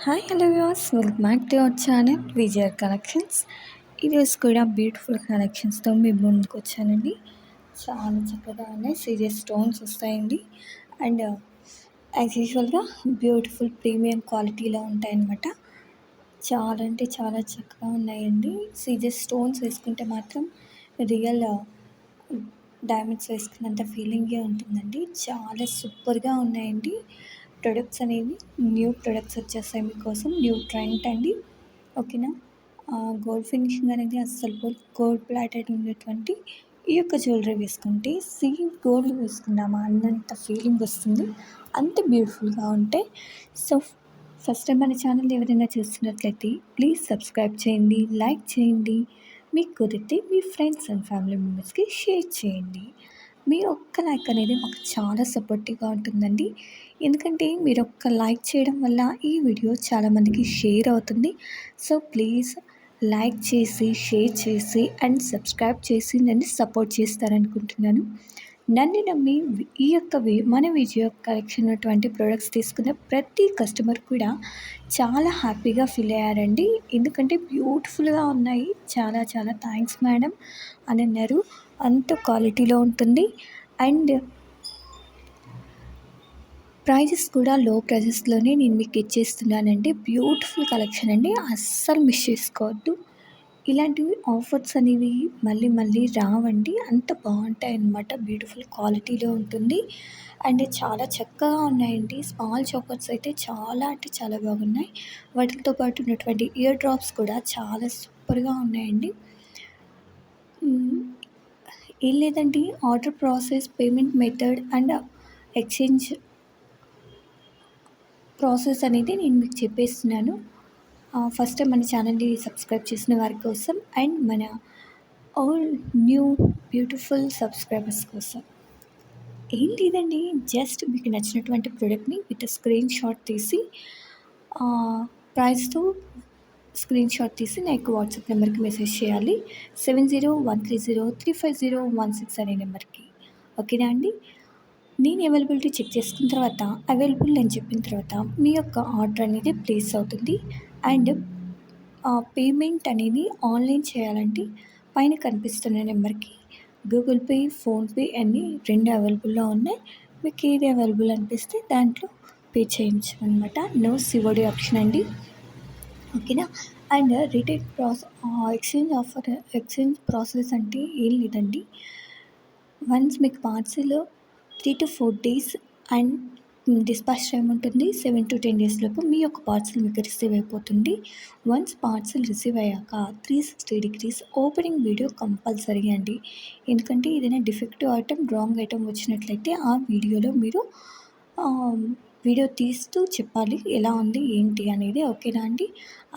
Hi hello viewers, welcome back to our channel విజయర్ collections. ఈరోజు కూడా బ్యూటిఫుల్ కలెక్షన్స్తో మీ ముందుకు వచ్చానండి. చాలా చక్కగా ఉన్నాయి. సీరియస్ స్టోన్స్ వస్తాయండి. అండ్ యాజ్ యూజువల్గా బ్యూటిఫుల్ ప్రీమియం క్వాలిటీలో ఉంటాయన్నమాట. చాలా అంటే చాలా చక్కగా ఉన్నాయండి. సీరియస్ స్టోన్స్ వేసుకుంటే మాత్రం రియల్ డైమండ్స్ వేసుకున్నంత ఫీలింగే ఉంటుందండి. చాలా సూపర్గా ఉన్నాయండి. ప్రొడక్ట్స్ అనేవి న్యూ ప్రొడక్ట్స్ వచ్చేస్తాయి మీకోసం. న్యూ ట్రెండ్ అండి. ఓకేనా. గోల్డ్ ఫినిషింగ్ అనేది అస్సలు గోల్డ్ ప్లాటెడ్ ఉన్నటువంటి ఈ యొక్క జ్యువెలరీ వేసుకుంటే సేమ్ గోల్డ్ వేసుకున్నామా అన్నంత ఫీలింగ్ వస్తుంది. అంత బ్యూటిఫుల్గా ఉంటాయి. సో ఫస్ట్ టైం మన ఛానల్ ఎవరైనా చూస్తున్నట్లయితే ప్లీజ్ సబ్స్క్రైబ్ చేయండి, లైక్ చేయండి. మీకు కుదిరితే మీ ఫ్రెండ్స్ అండ్ ఫ్యామిలీ మెంబర్స్కి షేర్ చేయండి. మీ ఒక్క లైక్ అనేది మాకు చాలా సపోర్టివ్గా ఉంటుందండి. ఎందుకంటే మీరు ఒక్క లైక్ చేయడం వల్ల ఈ వీడియో చాలామందికి షేర్ అవుతుంది. సో ప్లీజ్ లైక్ చేసి, షేర్ చేసి అండ్ సబ్స్క్రైబ్ చేసి నన్ను సపోర్ట్ చేస్తారనుకుంటున్నాను. నన్ను నమ్మి ఈ యొక్క మన విజయ కలెక్షన్ ఉన్నటువంటి ప్రోడక్ట్స్ తీసుకున్న ప్రతి కస్టమర్ కూడా చాలా హ్యాపీగా ఫీల్ అయ్యారండి. ఎందుకంటే బ్యూటిఫుల్గా ఉన్నాయి. చాలా చాలా థ్యాంక్స్ మేడం అని అన్నారు. అంత క్వాలిటీలో ఉంటుంది. అండ్ ప్రైజెస్ కూడా లో ప్రైజెస్లోనే నేను మీకు ఇచ్చేస్తున్నానండి. బ్యూటిఫుల్ కలెక్షన్ అండి. అస్సలు మిస్ చేసుకోవద్దు. ఇలాంటివి ఆఫర్స్ అనేవి మళ్ళీ మళ్ళీ రావండి. అంత బాగుంటాయి అన్నమాట. బ్యూటిఫుల్ క్వాలిటీలో ఉంటుంది. అండ్ చాలా చక్కగా ఉన్నాయండి. స్మాల్ చాకర్స్ అయితే చాలా అంటే చాలా బాగున్నాయి. వాటితో పాటు ఉన్నటువంటి ఇయర్ డ్రాప్స్ కూడా చాలా సూపర్గా ఉన్నాయండి. ఏం లేదండి, order process, payment method and exchange process అనేది నేను మీకు చెప్పేస్తున్నాను. ఫస్ట్ మన ఛానల్ని సబ్స్క్రైబ్ చేసిన వారి కోసం అండ్ మన ఆల్ న్యూ బ్యూటిఫుల్ సబ్స్క్రైబర్స్ కోసం ఏం లేదండి, జస్ట్ మీకు నచ్చినటువంటి ప్రోడక్ట్ని విత్ స్క్రీన్ షాట్ తీసి ప్రైస్తో స్క్రీన్ షాట్ తీసి నాకు వాట్సాప్ నెంబర్కి మెసేజ్ చేయాలి. 7013035016 అనే నెంబర్కి. ఓకేనా అండి. నేను అవైలబిలిటీ చెక్ చేసుకున్న తర్వాత అవైలబుల్ అని చెప్పిన తర్వాత మీ యొక్క ఆర్డర్ అనేది ప్లేస్ అవుతుంది. అండ్ పేమెంట్ అనేది ఆన్లైన్ చేయాలండి. పైన కనిపిస్తున్న నెంబర్కి గూగుల్ పే, ఫోన్పే అన్నీ 2 అవైలబుల్లో ఉన్నాయి. మీకు ఏది అవైలబుల్ అనిపిస్తే దాంట్లో పే చేయించమన్నమాట. నో సిఓడి ఆప్షన్ అండి. ఓకేనా. అండ్ రిటర్న్ ఎక్స్చేంజ్ ప్రాసెస్ అంటే ఏం లేదండి. వన్స్ మీకు parcel 3 to 4 days and dispatch time ఉంటుంది. 7 to 10 days లోపు మీ యొక్క పార్సిల్ మీకు రిసీవ్ అయిపోతుంది. వన్స్ పార్సిల్ రిసీవ్ అయ్యాక 360 degrees ఓపెనింగ్ వీడియో కంపల్సరీ అండి. ఎందుకంటే ఏదైనా డిఫెక్టివ్ ఐటమ్, రాంగ్ ఐటమ్ వచ్చినట్లయితే ఆ వీడియోలో మీరు వీడియో తీస్తూ చెప్పాలి ఎలా ఉంది ఏంటి అనేది. ఓకేనా అండి.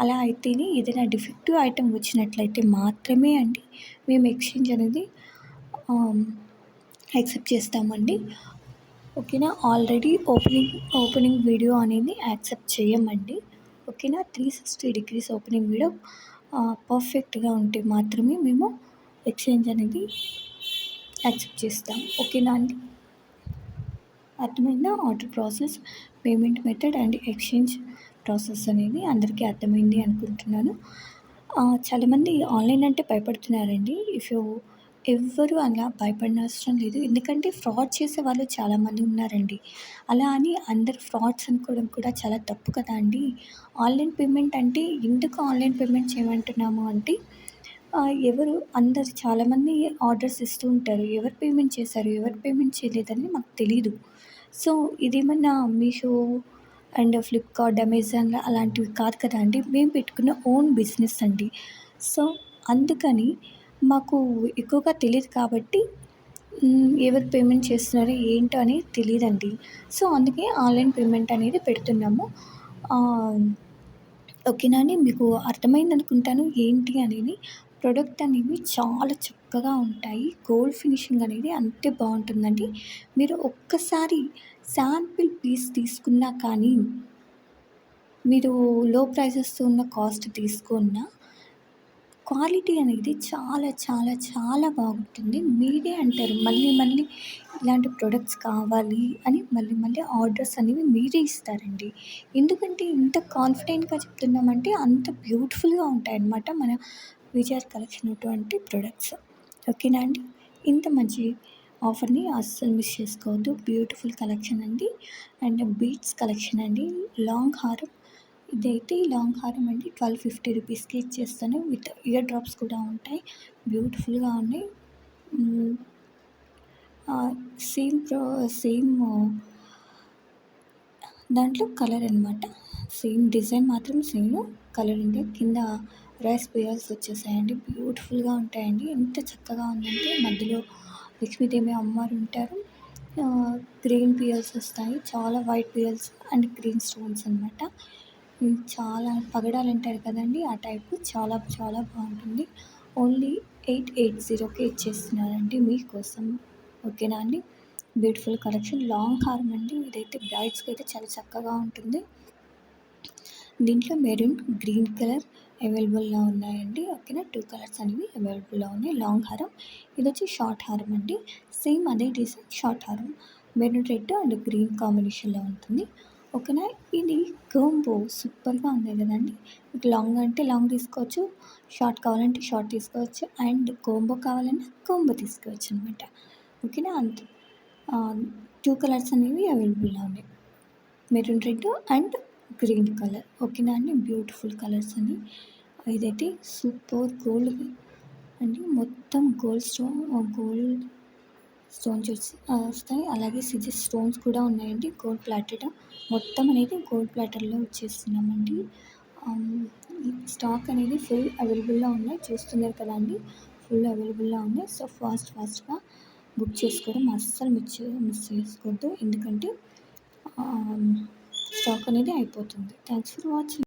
అలా అయితేనే ఏదైనా డిఫెక్టివ్ ఐటమ్ వచ్చినట్లయితే మాత్రమే అండి మేము ఎక్స్చేంజ్ అనేది యాక్సెప్ట్ చేస్తామండి. ఓకేనా. ఆల్రెడీ ఓపెనింగ్ వీడియో అనేది యాక్సెప్ట్ చేయమండి. ఓకేనా. 360 degrees ఓపెనింగ్ వీడియో పర్ఫెక్ట్గా ఉంటే మాత్రమే మేము ఎక్స్చేంజ్ అనేది యాక్సెప్ట్ చేస్తాం. ఓకేనా అండి. అర్థమైందా. Order process, payment method and exchange process అనేది అందరికీ అర్థమైంది అనుకుంటున్నాను. చాలామంది ఆన్లైన్ అంటే భయపడుతున్నారండి. ఎవ్వరు అలా భయపడిన అవసరం లేదు. ఎందుకంటే ఫ్రాడ్ చేసే వాళ్ళు చాలామంది ఉన్నారండి. అలా అని అందరు ఫ్రాడ్స్ అనుకోవడం కూడా చాలా తప్పు కదా అండి. ఆన్లైన్ పేమెంట్ అంటే ఎందుకు ఆన్లైన్ పేమెంట్ చేయమంటున్నాము అంటే అందరు చాలామంది ఆర్డర్స్ ఇస్తూ ఉంటారు. ఎవరు పేమెంట్ చేశారు, ఎవరు పేమెంట్ చేయలేదని మాకు తెలీదు. సో ఇదేమన్నా మీషో అండ్ ఫ్లిప్కార్ట్, అమెజాన్ అలాంటివి కాదు కదా అండి. మేము పెట్టుకున్న ఓన్ బిజినెస్ అండి. సో అందుకని మాకు ఎక్కువగా తెలీదు కాబట్టి ఎవరు పేమెంట్ చేస్తున్నారు ఏంటో అని తెలీదండి. సో అందుకే ఆన్లైన్ పేమెంట్ అనేది పెడుతున్నాము. ఓకేనా అండి. మీకు అర్థమైంది అనుకుంటాను ఏంటి అనేది. ప్రోడక్ట్ అనేవి చాలా చక్కగా ఉంటాయి. గోల్డ్ ఫినిషింగ్ అనేది అంతే బాగుంటుందండి. మీరు ఒక్కసారి శాంపిల్ పీస్ తీసుకున్నా కానీ, మీరు లో ప్రైజెస్తో ఉన్న కాస్ట్ తీసుకున్నా క్వాలిటీ అనేది చాలా చాలా చాలా బాగుంటుంది. మీరే అంటారు మళ్ళీ మళ్ళీ ఇలాంటి ప్రొడక్ట్స్ కావాలి అని మళ్ళీ మళ్ళీ ఆర్డర్స్ అనేవి మీరే ఇస్తారండి. ఎందుకంటే ఇంత కాన్ఫిడెంట్‌గా చెప్తున్నామంటే అంత బ్యూటిఫుల్‌గా ఉంటాయన్నమాట మన విజయార్ కలెక్షన్ అటువంటి ప్రొడక్ట్స్. ఓకేనా అండి. ఇంత మంచి ఆఫర్‌ని అస్సలు మిస్ చేసుకోవద్దు. బ్యూటిఫుల్ కలెక్షన్ అండి. అండ్ బీడ్స్ కలెక్షన్ అండి. లాంగ్ హారం. ఇదైతే లాంగ్ హారం అండి. 1250 రూపీస్‌కి ఇచ్చేస్తాను. విత్ ఇయర్ డ్రాప్స్ కూడా ఉంటాయి. బ్యూటిఫుల్‌గా ఉన్నాయి. హ్మ్. సేమ్ సేమ్ దాంట్లో కలర్ అనమాట. సేమ్ డిజైన్ మాత్రం సేమ్ కలర్ ఉండే కింద రైస్ పియర్స్ వచ్చేసాయండి. బ్యూటిఫుల్‌గా ఉంటాయండి. ఎంత చక్కగా ఉందంటే మధ్యలో లక్ష్మీదేవి అమ్మవారు ఉంటారు. గ్రీన్ పియర్స్ వస్తాయి. చాలా white pearls and green stones అనమాట. చాలా పగడాలు అంటారు కదండీ! ఆ టైపు చాలా చాలా బాగుంటుంది. ఓన్లీ 880కే ఇచ్చేస్తున్నానండి మీకోసం. ఓకేనా అండి. బ్యూటిఫుల్ కలెక్షన్ లాంగ్ హారం అండి. ఇదైతే బ్రైడ్స్‌కి అయితే చాలా చక్కగా ఉంటుంది. దీంట్లో మెరూన్, గ్రీన్ కలర్ అవైలబుల్‌లో ఉన్నాయండి. ఓకేనా. 2 కలర్స్ అనేవి అవైలబుల్‌లో ఉన్నాయి. లాంగ్ హారం. ఇదొచ్చి షార్ట్ హారం అండి. సేమ్ అదే డిజైన్ షార్ట్ హారం. మెరూన్ రెడ్ అండ్ గ్రీన్ కాంబినేషన్‌లో ఉంటుంది. ఓకేనా. ఇది కాంబో సూపర్‌గా ఉంది కదండీ. మీకు లాంగ్ అంటే లాంగ్ తీసుకోవచ్చు. షార్ట్ కావాలంటే షార్ట్ తీసుకోవచ్చు. అండ్ కాంబో కావాలంటే కాంబో తీసుకోవచ్చు అనమాట. ఓకేనా. అంతే. 2 కలర్స్ అనేవి అవైలబుల్‌లో ఉన్నాయి. Maroon red and green colour. ఓకేనా అండి. బ్యూటిఫుల్ కలర్స్ అండి. ఇదైతే సూపర్ గోల్డ్ అండి. మొత్తం గోల్డ్ స్టోన్స్ వస్తాయి. అలాగే సిజెస్ స్టోన్స్ కూడా ఉన్నాయండి. గోల్డ్ ప్లాటెడ్ మొత్తం అనేది గోల్డ్ ప్లాటర్‌లో ఇచ్చేస్తున్నామండి. ఈ స్టాక్ అనేది ఫుల్ అవైలబుల్‌లో ఉన్నాయి. చూస్తున్నారు కదా అండి. ఫుల్ అవైలబుల్‌లో ఉన్నాయి. సో ఫాస్ట్‌గా బుక్ చేసుకోవడం అస్సలు మిస్ చేసుకోవద్దు. ఎందుకంటే స్టాక్ అనేది అయిపోతుంది. Thanks for watching.